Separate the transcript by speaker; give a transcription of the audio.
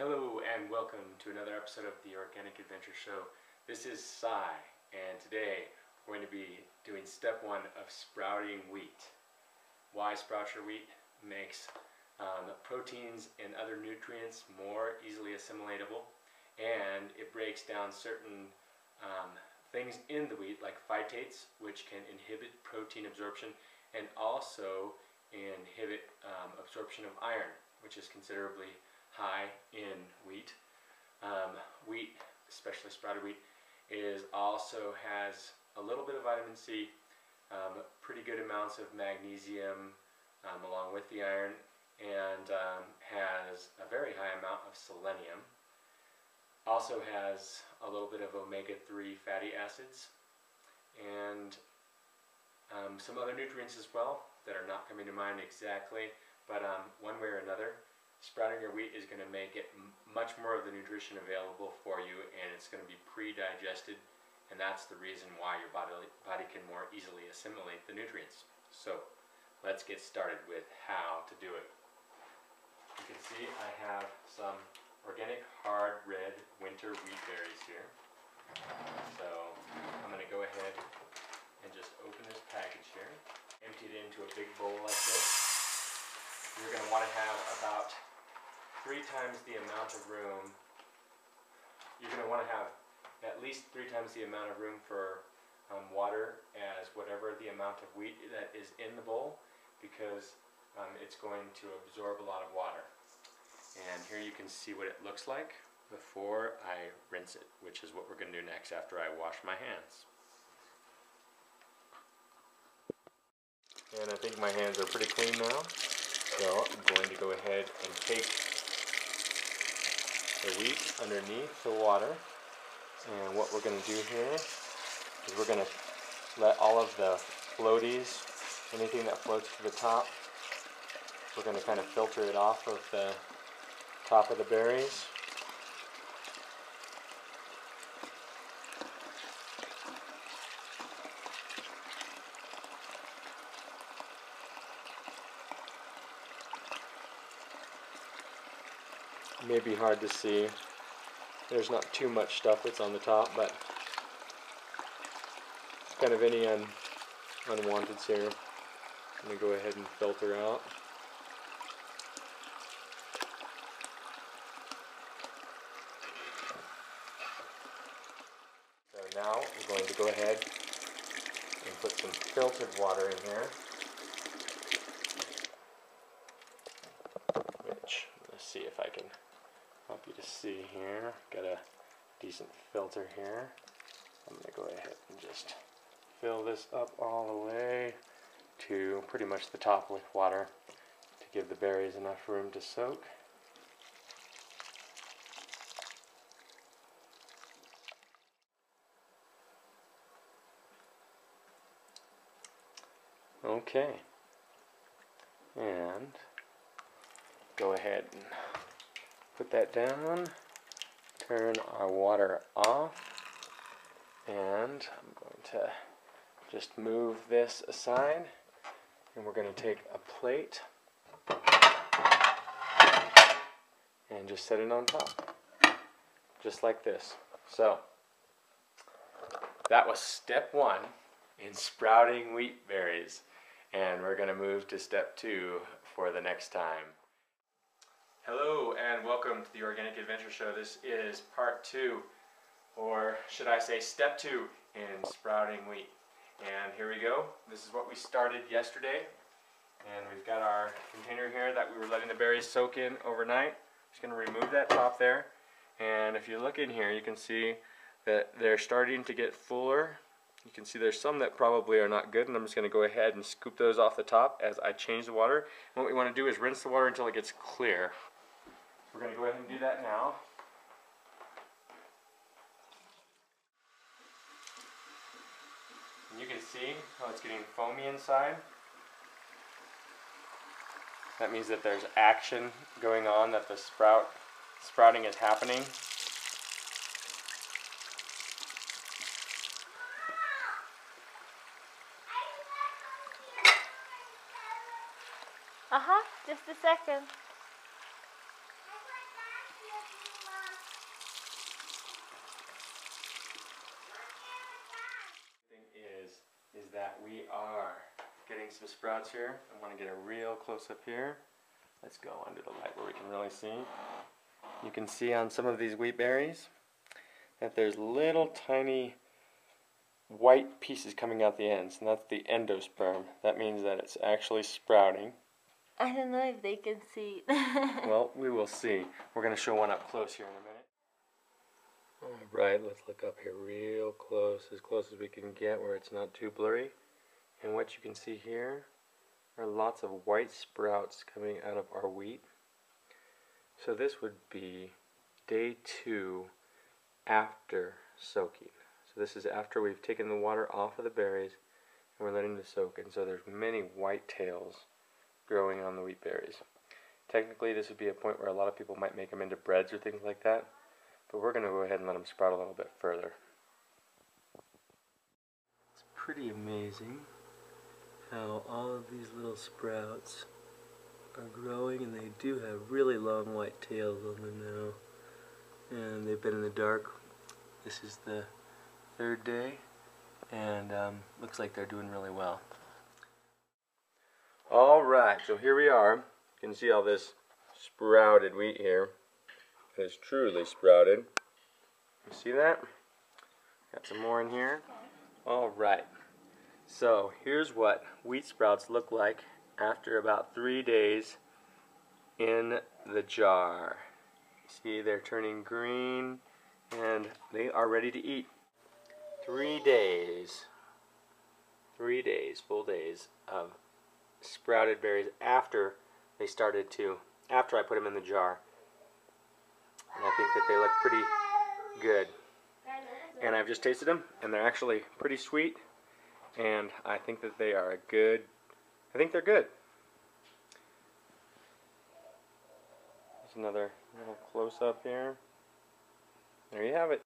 Speaker 1: Hello and welcome to another episode of the Organic Adventure Show. This is Cy, and today we're going to be doing step one of sprouting wheat. Why sprout your wheat? Makes proteins and other nutrients more easily assimilatable, and it breaks down certain things in the wheat like phytates, which can inhibit protein absorption and also inhibit absorption of iron, which is considerably high in wheat. Wheat, especially sprouted wheat, also has a little bit of vitamin C, pretty good amounts of magnesium along with the iron, and has a very high amount of selenium. Also has a little bit of omega-3 fatty acids and some other nutrients as well that are not coming to mind exactly, but one way or another, sprouting your wheat is going to make it much more of the nutrition available for you, and it's going to be pre-digested, and that's the reason why your body can more easily assimilate the nutrients. So let's get started with how to do it. You can see I have some organic hard red winter wheat berries here. So I'm going to go ahead and just open this package here, empty it into a big bowl like this. You're going to want to have about 3 times the amount of room. You're going to want to have at least 3 times the amount of room for water as whatever the amount of wheat that is in the bowl, because it's going to absorb a lot of water. And here you can see what it looks like before I rinse it, which is what we're going to do next after I wash my hands. And I think my hands are pretty clean now, so I'm going to go ahead and take the wheat underneath the water, and what we're going to do here is we're going to let all of the floaties, anything that floats to the top, we're going to kind of filter it off of the top of the berries. It may be hard to see. There's not too much stuff that's on the top, but kind of any unwanteds here, I'm going to go ahead and filter out. So now we're going to go ahead and put some filtered water in here, which, let's see if I can help you to see here. Got a decent filter here. I'm going to go ahead and just fill this up all the way to pretty much the top with water to give the berries enough room to soak. Okay, and go ahead and put that down, turn our water off, and I'm going to just move this aside, and we're going to take a plate and just set it on top, just like this. So that was step 1 in sprouting wheat berries, and we're going to move to step 2 for the next time. Hello and welcome to the Organic Adventure Show. This is part 2, or should I say step 2 in sprouting wheat. And here we go. This is what we started yesterday, and we've got our container here that we were letting the berries soak in overnight. Just going to remove that top there, and if you look in here you can see that they're starting to get fuller. You can see there's some that probably are not good, and I'm just going to go ahead and scoop those off the top as I change the water. And what we want to do is rinse the water until it gets clear. We're going to go ahead and do that now. And you can see how it's getting foamy inside. That means that there's action going on, that the sprouting is happening.
Speaker 2: Just a second.
Speaker 1: Is that we are getting some sprouts here. I want to get a real close up here. Let's go under the light where we can really see. You can see on some of these wheat berries that there's little tiny white pieces coming out the ends, and that's the endosperm. That means that it's actually sprouting.
Speaker 2: I don't know if they can see.
Speaker 1: Well, we will see. We're going to show one up close here in a minute. Alright, let's look up here real close as we can get where it's not too blurry. And what you can see here are lots of white sprouts coming out of our wheat. So this would be day 2 after soaking. So this is after we've taken the water off of the berries and we're letting them soak. And so there's many white tails growing on the wheat berries. Technically this would be a point where a lot of people might make them into breads or things like that. But we're going to go ahead and let them sprout a little bit further. It's pretty amazing how all of these little sprouts are growing, and they do have really long white tails on them now. And they've been in the dark. This is the 3rd day, and looks like they're doing really well. Alright, so here we are. You can see all this sprouted wheat here. It's truly sprouted. You see that? Got some more in here. Alright, so here's what wheat sprouts look like after about 3 days in the jar. See, they're turning green and they are ready to eat. 3 days. 3 days, full days of sprouted berries after they started to, after I put them in the jar. And I think that they look pretty good. And I've just tasted them, and they're actually pretty sweet. And I think that they are good. I think they're good. There's another little close-up here. There you have it.